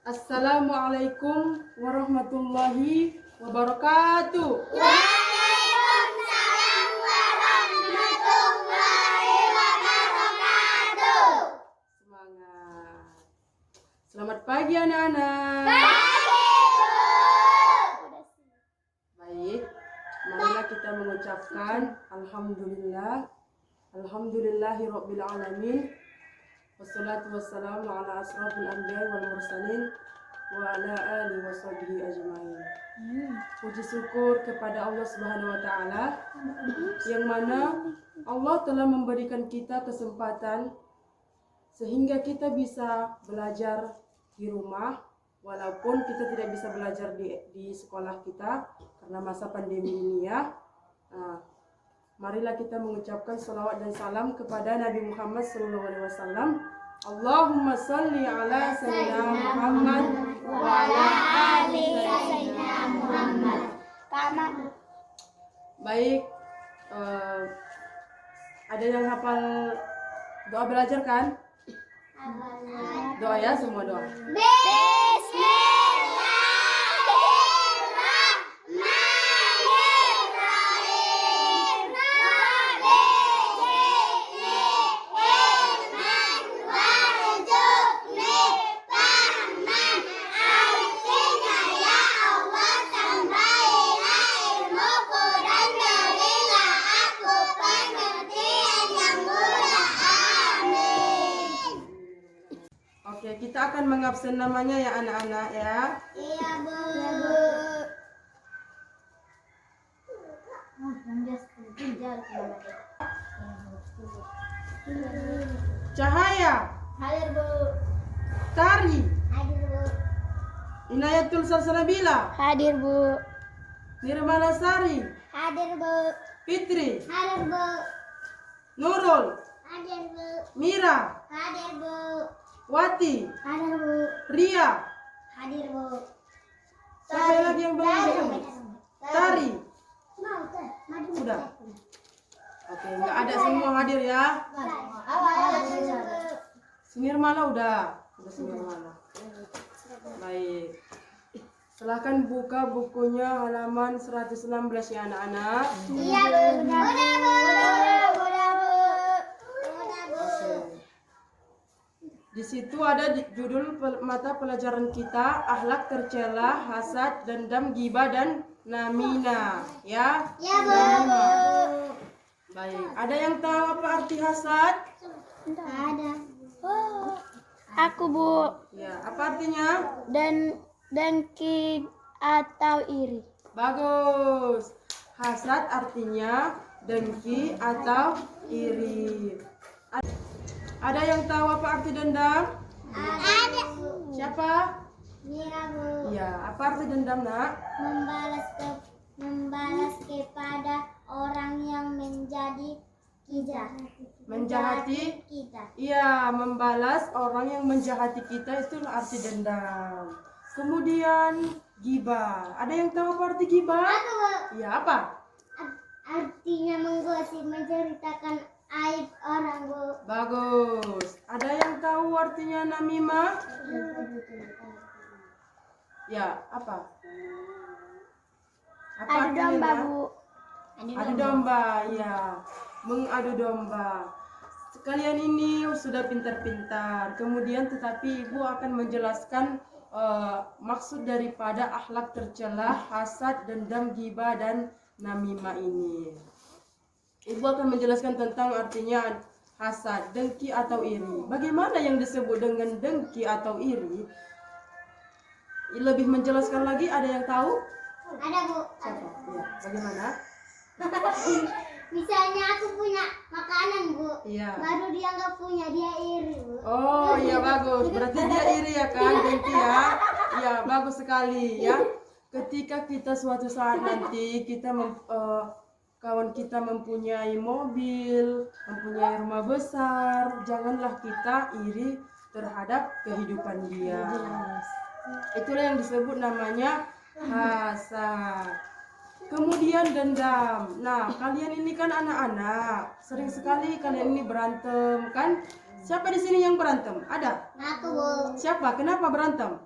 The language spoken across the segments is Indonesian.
Assalamualaikum warahmatullahi wabarakatuh. Waalaikumsalam warahmatullahi wabarakatuh. Semangat. Selamat pagi anak-anak. Baik, marilah kita mengucapkan Alhamdulillahirabbil alamin. Wassalatu wassalamu ala asrofil anbiya'i wal mursalin wa ala alihi washabihi ajmain. Puji syukur kepada Allah Subhanahu wa taala yang mana Allah telah memberikan kita kesempatan sehingga kita bisa belajar di rumah walaupun kita tidak bisa belajar di sekolah kita karena masa pandemi ini ya. Marilah kita mengucapkan salawat dan salam kepada Nabi Muhammad SAW. Allahumma salli ala sayyidina Muhammad wa ala ali sayyidina Muhammad. Baik, ada yang hafal doa belajar kan? Doa ya, semua doa. Oke, kita akan mengabsen namanya ya anak-anak ya. Iya, Bu. Cahaya, Hadir, Bu. Tari, Hadir, Bu. Inayatul Salsalabila, Hadir, Bu. Nirmala Sari, Hadir, Bu. Fitri, Hadir, Bu. Nurul, Hadir, Bu. Mira, Hadir, Bu. Wati, Hadir, Bu. Ria. Hadir, Bu. Siapa lagi yang belum? Tari. Mau, Teh. Maju. Sudah. Oke, nggak ada semua hadir ya. Nirmala udah Nirmala. Baik. Silahkan buka bukunya halaman 116 ya anak-anak. Iya, Bu. Udah, Bu. Udah, Bu. Di situ ada judul mata pelajaran kita, akhlak tercela, hasad, dendam, ghibah dan namimah, ya. Ya, Bu. Baik. Ada yang tahu apa arti hasad? Ada. Aku, Bu. Ya, apa artinya? Dengki atau iri. Bagus. Hasad artinya dengki atau iri. Ada yang tahu apa arti dendam? Ada. Siapa? Mira, Bu. Ya, apa arti dendam, Nak? Membalas kepada orang yang menjadi kita. Menjahati? Kita. Iya, membalas orang yang menjahati kita itu arti dendam. Kemudian ghibah. Ada yang tahu apa arti ghibah? Aku, Bu. Iya, apa? Artinya menggosip, menceritakan aib orang, Bu. Bagus. Ada yang tahu artinya namimah? Ya, apa? Apa Adu artinya, domba, Nak? Bu. Adu domba, ya. Mengadu domba. Kalian ini sudah pintar-pintar. Kemudian tetapi Ibu akan menjelaskan maksud daripada akhlak tercela, hasad, dendam, ghibah dan namimah ini. Ibu akan menjelaskan tentang artinya hasad, dengki atau iri. Bagaimana yang disebut dengan dengki atau iri? Lebih menjelaskan lagi, ada yang tahu? Ada, Bu. Siapa? Ya, bagaimana? Misalnya aku punya makanan, Bu. Iya. Baru dia nggak punya, dia iri, Bu. Oh iya, bagus. Berarti dia iri ya kan, dengki ya? Iya, bagus sekali ya. Ketika kita suatu saat nanti kawan kita mempunyai mobil, mempunyai rumah besar, janganlah kita iri terhadap kehidupan dia. Itulah yang disebut namanya hasad. Kemudian dendam. Nah, kalian ini kan anak-anak, sering sekali kalian ini berantem kan? Siapa di sini yang berantem? Ada? Aku, Bu. Siapa? Kenapa berantem?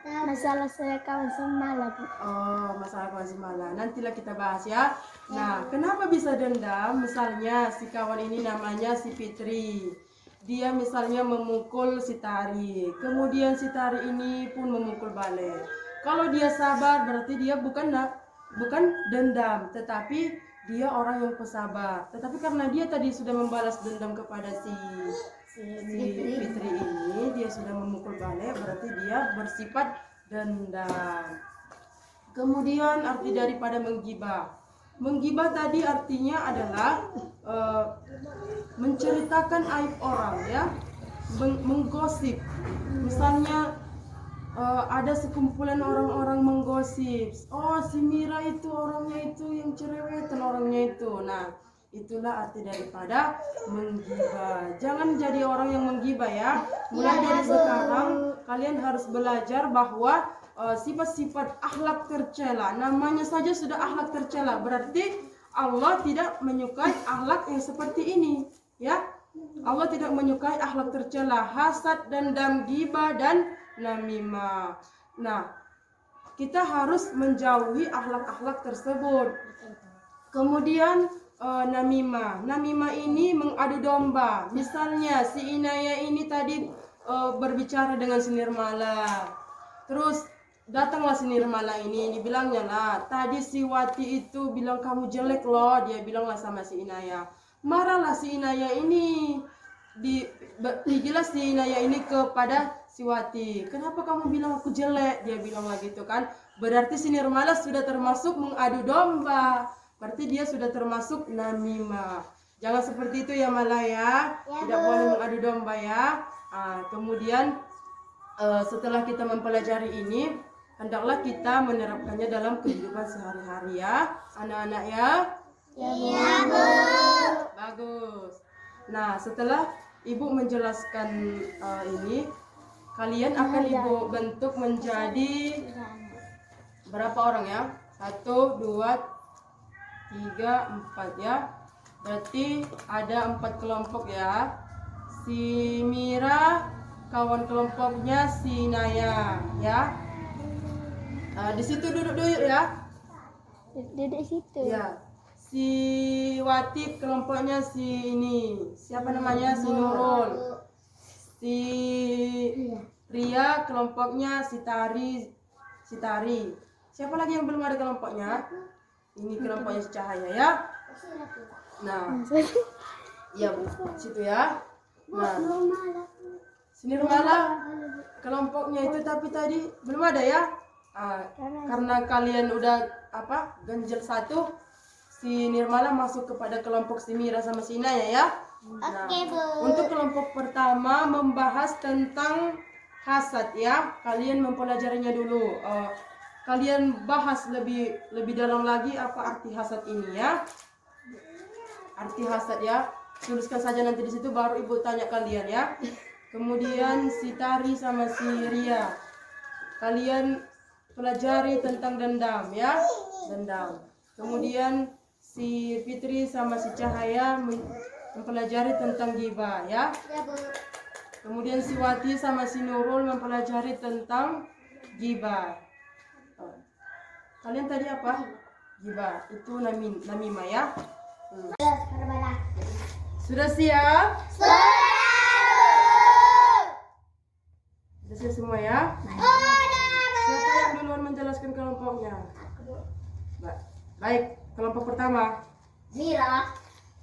Masalah saya kawan semalam. Oh, masalah kawan semala. Nantilah kita bahas ya. Nah, kenapa bisa dendam? Misalnya si kawan ini namanya si Fitri. Dia misalnya memukul si Tari. Kemudian si Tari ini pun memukul balik. Kalau dia sabar berarti dia bukan dendam, tetapi dia orang yang pesabar. Tetapi karena dia tadi sudah membalas dendam kepada si Fitri ini, dia sudah memukul balik, berarti dia bersifat dendam. Kemudian arti daripada menggibah. Menggibah tadi artinya adalah menceritakan aib orang ya, menggosip. Misalnya ada sekumpulan orang-orang menggosip, oh si Mira itu orangnya itu yang cerewetan orangnya itu. Nah, itulah arti daripada menggibah. Jangan jadi orang yang menggibah ya. Mulai dari sekarang kalian harus belajar bahwa sifat-sifat akhlak tercela, namanya saja sudah akhlak tercela, berarti Allah tidak menyukai akhlak yang seperti ini ya. Allah tidak menyukai akhlak tercela, hasad, dendam, ghibah dan namimah. Nah, kita harus menjauhi akhlak-akhlak tersebut. Kemudian namimah. Namimah ini mengadu domba. Misalnya si Inaya ini tadi berbicara dengan si Nirmala. Terus datanglah si Nirmala ini, dibilangnya lah, tadi si Wati itu bilang kamu jelek loh, dia bilanglah sama si Inaya. Marahlah si Inaya ini, dijelas si Inaya ini kepada si Wati. Kenapa kamu bilang aku jelek? Dia bilang lagi gitu kan. Berarti si Nirmala sudah termasuk mengadu domba. Berarti dia sudah termasuk namimah. Jangan seperti itu ya Malaya. Tidak boleh mengadu domba ya. Kemudian setelah kita mempelajari ini, hendaklah kita menerapkannya dalam kehidupan sehari-hari ya, anak-anak ya. Iya, Bu. Bagus. Nah, setelah Ibu menjelaskan ini, kalian akan Ibu bentuk menjadi berapa orang ya? 1, 2, 3, 4 ya. Berarti ada 4 kelompok ya. Si Mira, kawan kelompoknya si Naya ya. Di situ duduk dulu ya. Duduk situ. Ya. Si Wati kelompoknya si ini. Siapa namanya? Si Nurul. Si Ria kelompoknya si Tari. Siapa lagi yang belum ada kelompoknya? Ini kelompoknya si Cahaya ya. Nah, iya Bu, situ ya. Nah, si Nirmala kelompoknya itu tapi tadi belum ada ya. Karena kalian udah ganjil 1, si Nirmala masuk kepada kelompok si Mira sama si Inaya ya. Nah, Oke, Bu. untuk kelompok pertama membahas tentang hasad ya. Kalian mempelajarinya dulu. Kalian bahas lebih dalam lagi apa arti hasad ini ya. Arti hasad ya. Tuliskan saja nanti di situ, baru Ibu tanya kalian ya. Kemudian si Tari sama si Ria, kalian pelajari tentang dendam ya, dendam. Kemudian si Fitri sama si Cahaya mempelajari tentang ghibah ya. Ya, Bu. Kemudian si Wati sama si Nurul mempelajari tentang ghibah. Kalian tadi apa? Ghibah. Itu namimah ya. Sudah siap? Sudah, Sudah siap semua ya? Siapa yang duluan menjelaskan kelompoknya? Baik, kelompok pertama. Mira.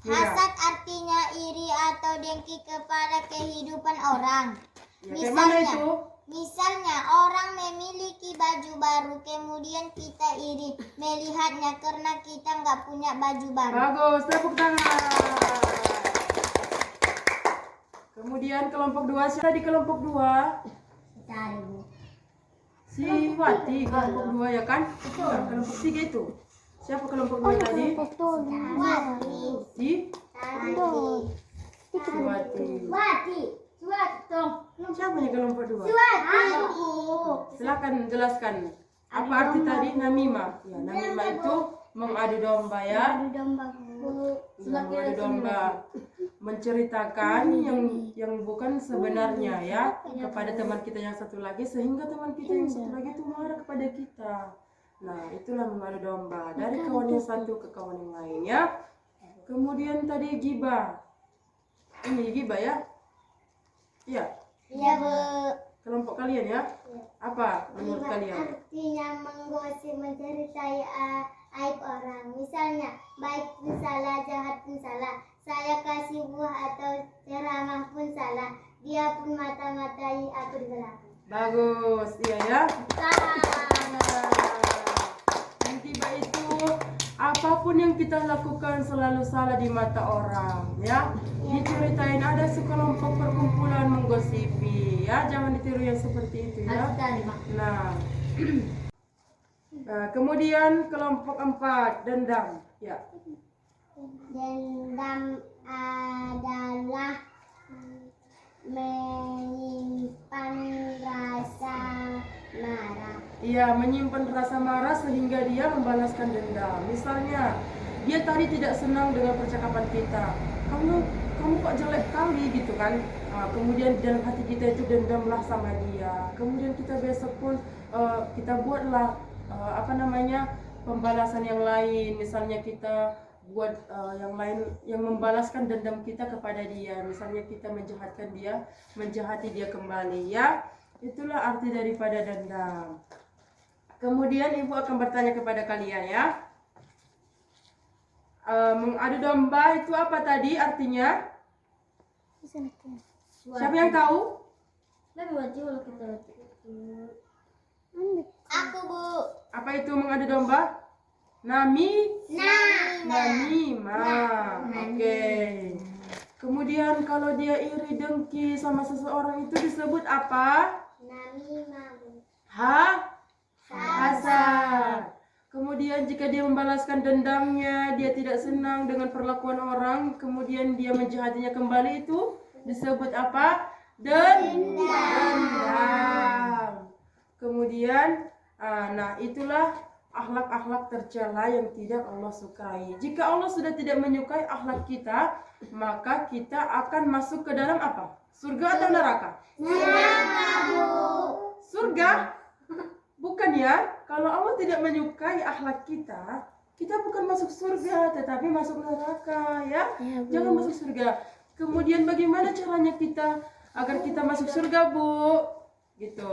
Mira. Hasad artinya iri atau dengki kepada kehidupan orang. Ya, kayak mana itu? Misalnya orang memiliki baju baru, kemudian kita iri melihatnya karena kita nggak punya baju baru. Bagus, tepuk tangan. Kemudian kelompok 2, siapa di kelompok 2? Cari, Bu. Si Wati, kelompok 2 ya kan? Nah, kelompok 3 itu. Siapa kelompok 2 tadi? Wati. Si Tuh. Wati. Wati. Siapa nih kelompok 2? Wati. Silakan jelaskan. Apa arti tadi namimah? Ya, namimah itu mengadu domba ya. Adu domba, Bu. mengadu domba, menceritakan yang bukan sebenarnya ya kepada teman kita yang satu lagi, sehingga teman kita yang satu lagi itu marah kepada kita. Nah, itulah mengadu domba dari kawan yang satu ke kawan yang lain ya. Kemudian tadi gibah. Ini gibah ya? Iya. Iya, Bu. Kelompok kalian ya? Apa menurut Gibah kalian? artinya menggosip, menceritai aib orang. Misalnya, baik pun salah, jahat pun salah. Saya kasih buah atau ceramah pun salah. Dia pun mata-matai aku di belakang. Bagus, iya ya. Salah. Yang tiba itu apapun yang kita lakukan selalu salah di mata orang ya. Diceritain ada sekelompok perkumpulan menggosipi ya, jangan ditiru yang seperti itu ya. Nah, kemudian kelompok 4 dendam ya. Dendam adalah menyimpan rasa marah. Iya, menyimpan rasa marah sehingga dia membalaskan dendam. Misalnya, dia tadi tidak senang dengan percakapan kita. Kamu kok jelek kali gitu kan. Kemudian dalam hati kita itu dendamlah sama dia. Kemudian kita besok pun kita buatlah pembalasan yang lain. Misalnya kita buat yang lain yang membalaskan dendam kita kepada dia. Misalnya kita menjahatkan dia, menjahati dia kembali ya. Itulah arti daripada dendam. Kemudian ibu akan bertanya kepada kalian ya. Mengadu domba itu apa tadi artinya? Siapa yang tahu? Aku, Bu. Apa itu mengadu domba? Namimah. Oke. Kemudian kalau dia iri dengki sama seseorang itu disebut apa? Namimah, Bu. Hasad. Kemudian jika dia membalaskan dendamnya, dia tidak senang dengan perlakuan orang, kemudian dia menjahatinya kembali, itu disebut apa? Dendam. Kemudian, nah itulah akhlak-akhlak tercela yang tidak Allah sukai. Jika Allah sudah tidak menyukai akhlak kita, maka kita akan masuk ke dalam apa? Surga atau neraka? Neraka, Bu. Surga? Bukan ya, kalau Allah tidak menyukai akhlak kita, kita bukan masuk surga, tetapi masuk neraka ya. Jangan masuk surga. Kemudian bagaimana caranya kita agar kita masuk surga, Bu? Gitu.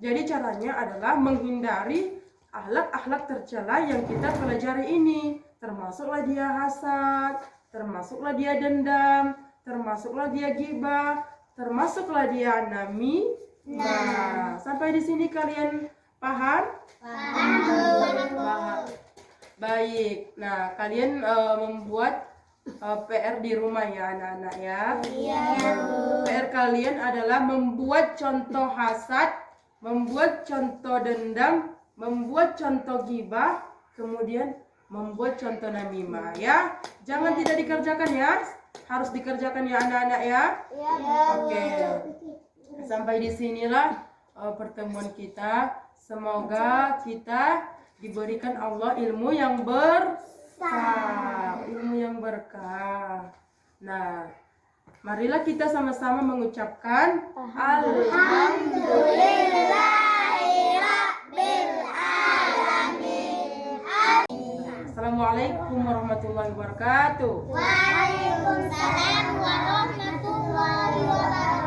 Jadi caranya adalah menghindari akhlak-akhlak tercela yang kita pelajari ini. Termasuklah dia hasad, termasuklah dia dendam, termasuklah dia ghibah, termasuklah dia nami. Nah, sampai di sini kalian paham? Paham. Baik. Nah, kalian membuat PR di rumah ya anak-anak ya. Iya, Bu. PR kalian adalah membuat contoh hasad, membuat contoh dendam, membuat contoh ghibah, kemudian membuat contoh namimah ya. Jangan tidak dikerjakan ya. Harus dikerjakan ya anak-anak ya. Iya, Bu. Oke. Sampai di sinilah pertemuan kita. Semoga kita diberikan Allah ilmu yang berkah, ilmu yang berkah. Nah, marilah kita sama-sama mengucapkan Alhamdulillahirrabbilalamin. Assalamualaikum warahmatullahi wabarakatuh. Waalaikumsalam warahmatullahi wabarakatuh.